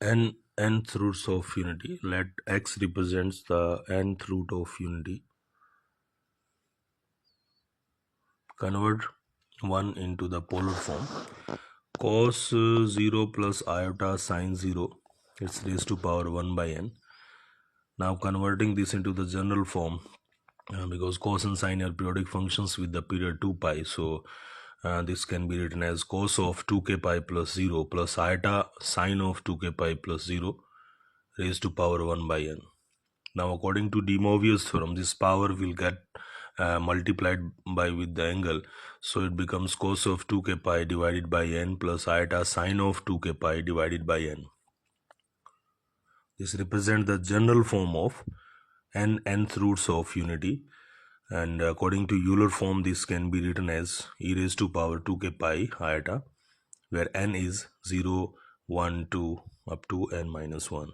nth roots of unity. Let x represents the nth root of unity. Convert 1 into the polar form. Cos 0 plus iota sine 0, it's raised to power 1 by n. Now converting this into the general form, because cos and sine are periodic functions with the period 2 pi, so this can be written as cos of 2k pi plus 0 plus iota sine of 2k pi plus 0 raised to power 1 by n. Now according to de Moivre's theorem, this power will get multiplied by with the angle, so it becomes cos of 2k pi divided by n plus iota sine of 2k pi divided by n. This represents the general form of nth roots of unity, and according to Euler form, this can be written as e raised to power 2k pi iota, where n is 0, 1, 2 up to n minus 1.